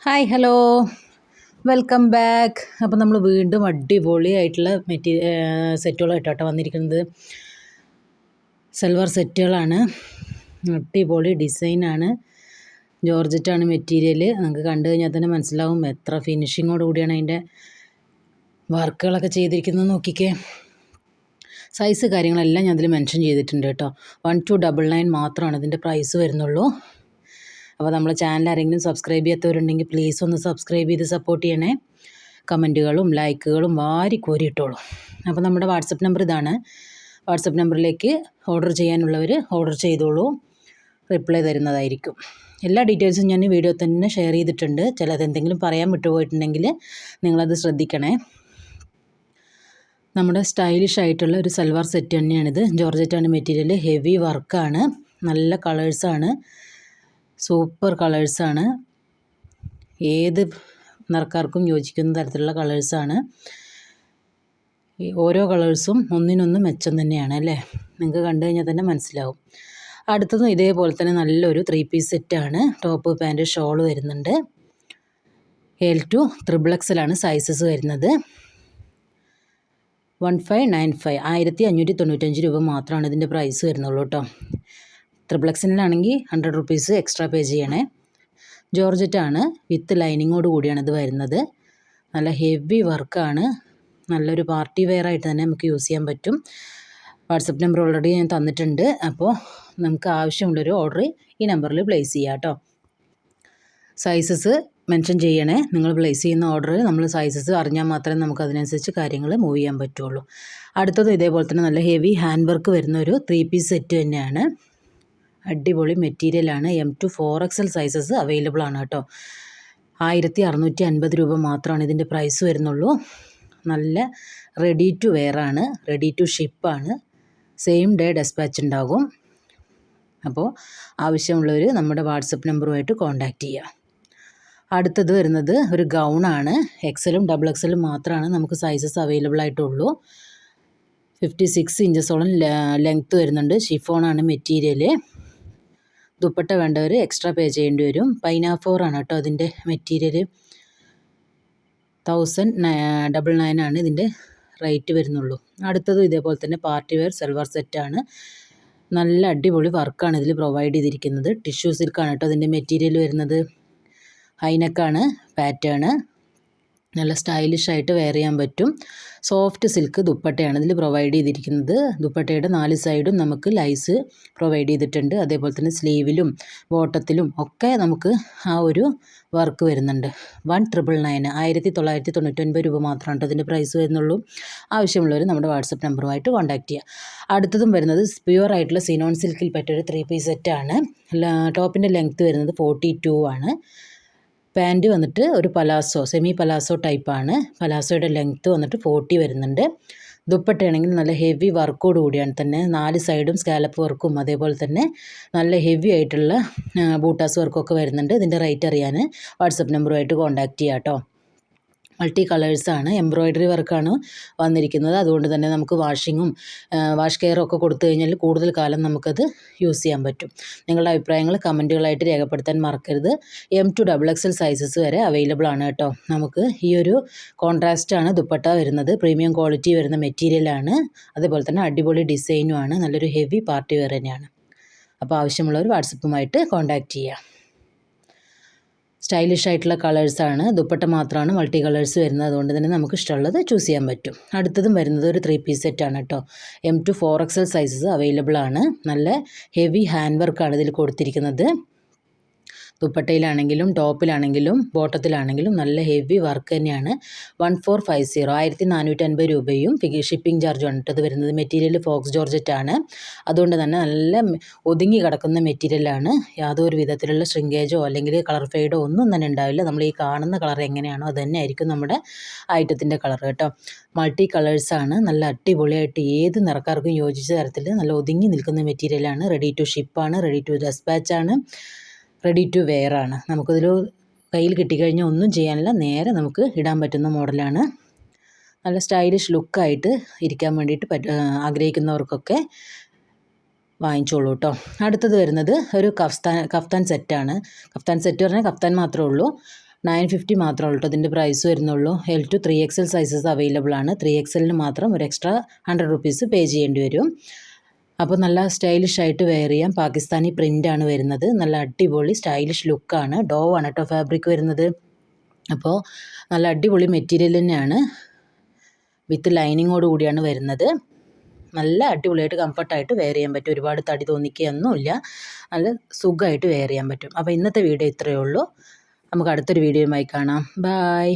Hi hello welcome back. അപ്പോൾ നമ്മൾ വീണ്ടും അടിപൊളിയായിട്ടുള്ള സെറ്റുകളായിട്ടാണ് വന്നിരിക്കുന്നത്. സൽവാർ സെറ്റുകളാണ്, അടിപൊളി ഡിസൈനാണ്, ജോർജറ്റാണ് മെറ്റീരിയൽ. നമുക്ക് കണ്ടു കഴിഞ്ഞാൽ തന്നെ മനസ്സിലാവും എത്ര ഫിനിഷിങ്ങോട് കൂടിയാണ് അതിൻ്റെ വർക്കുകളൊക്കെ ചെയ്തിരിക്കുന്നത്. നോക്കിക്കേ, സൈസ് കാര്യങ്ങളെല്ലാം ഞാൻ അതിൽ മെൻഷൻ ചെയ്തിട്ടുണ്ട് കേട്ടോ. 1299 മാത്രമാണ് ഇതിൻ്റെ പ്രൈസ് വരുന്നുള്ളൂ. അപ്പോൾ നമ്മളെ ചാനൽ ആരെങ്കിലും സബ്സ്ക്രൈബ് ചെയ്യാത്തവരുണ്ടെങ്കിൽ പ്ലീസ് ഒന്ന് സബ്സ്ക്രൈബ് ചെയ്ത് സപ്പോർട്ട് ചെയ്യണേ. കമൻറ്റുകളും ലൈക്കുകളും വാരി കോരിയിട്ടോളൂ. അപ്പോൾ നമ്മുടെ വാട്സപ്പ് നമ്പർ ഇതാണ്. വാട്സപ്പ് നമ്പറിലേക്ക് ഓർഡർ ചെയ്യാനുള്ളവർ ഓർഡർ ചെയ്തോളൂ, റിപ്ലൈ തരുന്നതായിരിക്കും. എല്ലാ ഡീറ്റെയിൽസും ഞാൻ വീഡിയോ തന്നെ ഷെയർ ചെയ്തിട്ടുണ്ട്. എന്തെങ്കിലും പറയാൻ വിട്ടുപോയിട്ടുണ്ടെങ്കിൽ നിങ്ങളത് ശ്രദ്ധിക്കണേ. നമ്മുടെ സ്റ്റൈലിഷ് ആയിട്ടുള്ള ഒരു സൽവാർ സെറ്റ് തന്നെയാണിത്. ജോർജറ്റാണ് മെറ്റീരിയൽ, ഹെവി വർക്കാണ്, നല്ല കളേഴ്സാണ്, സൂപ്പർ കളേഴ്സാണ്. ഏത് നിറക്കാർക്കും യോജിക്കുന്ന തരത്തിലുള്ള കളേഴ്സാണ്. ഓരോ കളേഴ്സും ഒന്നിനൊന്ന് മെച്ചം തന്നെയാണ് അല്ലേ, നിങ്ങൾക്ക് കണ്ടു കഴിഞ്ഞാൽ തന്നെ മനസ്സിലാവും. അടുത്തതും ഇതേപോലെ തന്നെ നല്ലൊരു 3 പീസ് സെറ്റാണ്. ടോപ്പ് പാൻറ്റ് ഷോൾ വരുന്നുണ്ട്. L2 XXL സൈസസ് വരുന്നത്. 1595 1595 രൂപ മാത്രമാണ് ഇതിൻ്റെ പ്രൈസ് വരുന്നുള്ളൂ കേട്ടോ. XXLാണെങ്കിൽ 100 റുപ്പീസ് എക്സ്ട്രാ പേ ചെയ്യണേ. ജോർജറ്റാണ്, വിത്ത് ലൈനിങ്ങോട് കൂടിയാണ് ഇത് വരുന്നത്. നല്ല ഹെവി വർക്കാണ്, നല്ലൊരു പാർട്ടി വെയർ ആയിട്ട് തന്നെ നമുക്ക് യൂസ് ചെയ്യാൻ പറ്റും. വാട്സപ്പ് നമ്പർ ഓൾറെഡി ഞാൻ തന്നിട്ടുണ്ട്. അപ്പോൾ നമുക്ക് ആവശ്യമുള്ളൊരു ഓർഡർ ഈ നമ്പറിൽ പ്ലേസ് ചെയ്യാം കേട്ടോ. സൈസസ് മെൻഷൻ ചെയ്യണേ. നിങ്ങൾ പ്ലേസ് ചെയ്യുന്ന ഓർഡർ നമ്മൾ സൈസസ് അറിഞ്ഞാൽ മാത്രമേ നമുക്ക് അതിനനുസരിച്ച് കാര്യങ്ങൾ മൂവ് ചെയ്യാൻ പറ്റുള്ളൂ. അടുത്തതും ഇതേപോലെ തന്നെ നല്ല ഹെവി ഹാൻഡ് വർക്ക് വരുന്ന ഒരു 3 പീസ് സെറ്റ് തന്നെയാണ്. അടിപൊളി മെറ്റീരിയലാണ്. M2 4XL സൈസസ് അവൈലബിൾ ആണ് കേട്ടോ. 1650 രൂപ മാത്രമാണ് ഇതിൻ്റെ പ്രൈസ് വരുന്നുള്ളൂ. നല്ല റെഡി ടു വെയർ ആണ്, റെഡി ടു ഷിപ്പാണ്, സെയിം ഡേ ഡെസ്പാച്ച് ഉണ്ടാകും. അപ്പോൾ ആവശ്യമുള്ളവർ നമ്മുടെ വാട്സപ്പ് നമ്പറുമായിട്ട് കോൺടാക്റ്റ് ചെയ്യുക. അടുത്തത് വരുന്നത് ഒരു ഗൗണാണ്. XLും XXLും മാത്രമാണ് നമുക്ക് സൈസസ് അവൈലബിൾ ആയിട്ടുള്ളൂ. 56 ഇഞ്ചസോളം ലെങ്ത്ത് വരുന്നുണ്ട്. ഷിഫോണാണ് മെറ്റീരിയൽ. ദുപ്പട്ട വേണ്ടവർ എക്സ്ട്രാ പേ ചെയ്യേണ്ടി വരും. പൈനാഫോറാണ് കേട്ടോ അതിൻ്റെ മെറ്റീരിയൽ. 1099 ഇതിൻ്റെ റേറ്റ് വരുന്നുള്ളൂ. അടുത്തതും ഇതേപോലെ തന്നെ പാർട്ടി വെയർ സൽവാർ സെറ്റാണ്. നല്ല അടിപൊളി വർക്കാണ് ഇതിൽ പ്രൊവൈഡ് ചെയ്തിരിക്കുന്നത്. ടിഷ്യൂ സിൽക്കാണ് കേട്ടോ അതിൻ്റെ മെറ്റീരിയൽ വരുന്നത്. ഹൈനെക്കാണ് പാറ്റേൺ. നല്ല സ്റ്റൈലിഷ് ആയിട്ട് വെയർ ചെയ്യാൻ പറ്റും. സോഫ്റ്റ് സിൽക്ക് ദുപ്പട്ടയാണ് ഇതിൽ പ്രൊവൈഡ് ചെയ്തിരിക്കുന്നത്. ദുപ്പട്ടയുടെ 4 സൈഡും നമുക്ക് ലൈസ് പ്രൊവൈഡ് ചെയ്തിട്ടുണ്ട്. അതേപോലെ തന്നെ സ്ലീവിലും ബോട്ടത്തിലും ഒക്കെ നമുക്ക് ആ ഒരു വർക്ക് വരുന്നുണ്ട്. 1999 1999 രൂപ മാത്രമാണ് അതിൻ്റെ പ്രൈസ് വരുന്നുള്ളൂ. ആവശ്യമുള്ളവർ നമ്മുടെ വാട്സപ്പ് നമ്പറുമായിട്ട് കോൺടാക്റ്റ് ചെയ്യുക. അടുത്തതും വരുന്നത് പ്യുവർ ആയിട്ടുള്ള സിനോൺ സിൽക്കിൽ പറ്റിയൊരു 3 പീസ് സെറ്റാണ്. ടോപ്പിൻ്റെ ലെങ്ത്ത് വരുന്നത് 42 ആണ്. പാൻറ്റ് വന്നിട്ട് ഒരു പലാസോ, സെമി പലാസോ ടൈപ്പാണ്. പലാസോയുടെ ലെങ്ത്ത് വന്നിട്ട് 40 വരുന്നുണ്ട്. ദുപ്പട്ടയാണെങ്കിൽ നല്ല ഹെവി വർക്കോട് കൂടിയാണ് തന്നെ. 4 സൈഡും സ്കാലപ്പ് വർക്കും അതേപോലെ തന്നെ നല്ല ഹെവി ആയിട്ടുള്ള ബൂട്ടാസ് വർക്കൊക്കെ വരുന്നുണ്ട്. ഇതിൻ്റെ റേറ്റ് അറിയാൻ വാട്സപ്പ് നമ്പറുമായിട്ട് കോൺടാക്റ്റ് ചെയ്യാം കേട്ടോ. മൾട്ടി കളേഴ്സാണ്, എംബ്രോയ്ഡറി വർക്കാണ് വന്നിരിക്കുന്നത്. അതുകൊണ്ട് തന്നെ നമുക്ക് വാഷ് കെയറും ഒക്കെ കൊടുത്തു കഴിഞ്ഞാൽ കൂടുതൽ കാലം നമുക്കത് യൂസ് ചെയ്യാൻ പറ്റും. നിങ്ങളുടെ അഭിപ്രായങ്ങൾ കമൻറ്റുകളായിട്ട് രേഖപ്പെടുത്താൻ മറക്കരുത്. M2 XXL സൈസസ് വരെ അവൈലബിൾ ആണ് കേട്ടോ. നമുക്ക് ഈ ഒരു കോൺട്രാസ്റ്റാണ് ദുപ്പട്ട വരുന്നത്. പ്രീമിയം ക്വാളിറ്റി വരുന്ന മെറ്റീരിയലാണ്. അതേപോലെ തന്നെ അടിപൊളി ഡിസൈനുമാണ്. നല്ലൊരു ഹെവി പാർട്ടി വെയർ തന്നെയാണ്. അപ്പോൾ ആവശ്യമുള്ളവർ വാട്സപ്പുമായിട്ട് കോൺടാക്റ്റ് ചെയ്യുക. സ്റ്റൈലിഷ് ആയിട്ടുള്ള കളേഴ്സാണ്. ദുപ്പട്ട മാത്രമാണ് മൾട്ടി കളേഴ്സ് വരുന്നത്. അതുകൊണ്ട് തന്നെ നമുക്ക് ഇഷ്ടമുള്ളത് ചൂസ് ചെയ്യാൻ പറ്റും. അടുത്തതും വരുന്നത് ഒരു 3 പീസ് സെറ്റാണ് കേട്ടോ. M2 4XL സൈസസ് അവൈലബിൾ ആണ്. നല്ല ഹെവി ഹാൻഡ് വർക്കാണ് ഇതിൽ കൊടുത്തിരിക്കുന്നത്. ദുപ്പട്ടയിലാണെങ്കിലും ടോപ്പിലാണെങ്കിലും ബോട്ടത്തിലാണെങ്കിലും നല്ല ഹെവി വർക്ക് തന്നെയാണ്. 1450 1450 രൂപയും ഷിപ്പിംഗ് ചാർജുമാണ് കേട്ടത് വരുന്നത്. മെറ്റീരിയൽ ഫോക്സ് ജോർജറ്റാണ്. അതുകൊണ്ട് തന്നെ നല്ല ഒതുങ്ങി കിടക്കുന്ന മെറ്റീരിയലാണ്. യാതൊരു വിധത്തിലുള്ള ശ്രിങ്കേജോ അല്ലെങ്കിൽ കളർ ഫെയ്ഡോ ഒന്നും തന്നെ ഉണ്ടാവില്ല. നമ്മൾ ഈ കാണുന്ന കളർ എങ്ങനെയാണോ അത് തന്നെ ആയിരിക്കും നമ്മുടെ ഐറ്റത്തിൻ്റെ കളർ കേട്ടോ. മൾട്ടി കളേഴ്സാണ്. നല്ല അടിപൊളിയായിട്ട് ഏത് നിറക്കാർക്കും യോജിച്ച തരത്തിൽ നല്ല ഒതുങ്ങി നിൽക്കുന്ന മെറ്റീരിയലാണ്. റെഡി ടു ഷിപ്പാണ്, റെഡി ടു ഡെസ്പാച്ചാണ്, റെഡി ടു വെയർ ആണ്. നമുക്കിതിൽ കയ്യിൽ കിട്ടിക്കഴിഞ്ഞാൽ ഒന്നും ചെയ്യാനില്ല, നേരെ നമുക്ക് ഇടാൻ പറ്റുന്ന മോഡലാണ്. നല്ല സ്റ്റൈലിഷ് ലുക്കായിട്ട് ഇരിക്കാൻ വേണ്ടിയിട്ട് ആഗ്രഹിക്കുന്നവർക്കൊക്കെ വാങ്ങിച്ചോളൂ കേട്ടോ. അടുത്തത് വരുന്നത് ഒരു കഫ്താൻ സെറ്റാണ്. കഫ്താൻ സെറ്റ് പറഞ്ഞാൽ കഫ്താൻ മാത്രമേ ഉള്ളൂ. 950 മാത്രമേ ഉള്ളൂ ഇതിൻ്റെ പ്രൈസ് വരുന്നുള്ളൂ. L to 3XL sizes available ആണ്. 3XLന് മാത്രം ഒരു എക്സ്ട്രാ 100 റുപ്പീസ് പേ ചെയ്യേണ്ടി വരും. അപ്പോൾ നല്ല സ്റ്റൈലിഷ് ആയിട്ട് വെയർ ചെയ്യാം. പാകിസ്ഥാനി പ്രിൻ്റാണ് വരുന്നത്. നല്ല അടിപൊളി സ്റ്റൈലിഷ് ലുക്കാണ്. ഡോവാണ് കേട്ടോ ഫാബ്രിക് വരുന്നത്. അപ്പോൾ നല്ല അടിപൊളി മെറ്റീരിയൽ തന്നെയാണ്. വിത്ത് ലൈനിങ്ങോട് കൂടിയാണ് വരുന്നത്. നല്ല അടിപൊളിയായിട്ട് കംഫർട്ടായിട്ട് വെയർ ചെയ്യാൻ പറ്റും. ഒരുപാട് തടി തോന്നിക്കുകയൊന്നുമില്ല. നല്ല സുഖമായിട്ട് വെയർ ചെയ്യാൻ പറ്റും. അപ്പോൾ ഇന്നത്തെ വീഡിയോ ഇത്രയേ ഉള്ളൂ. നമുക്ക് അടുത്തൊരു വീഡിയോയുമായി കാണാം. ബായ്.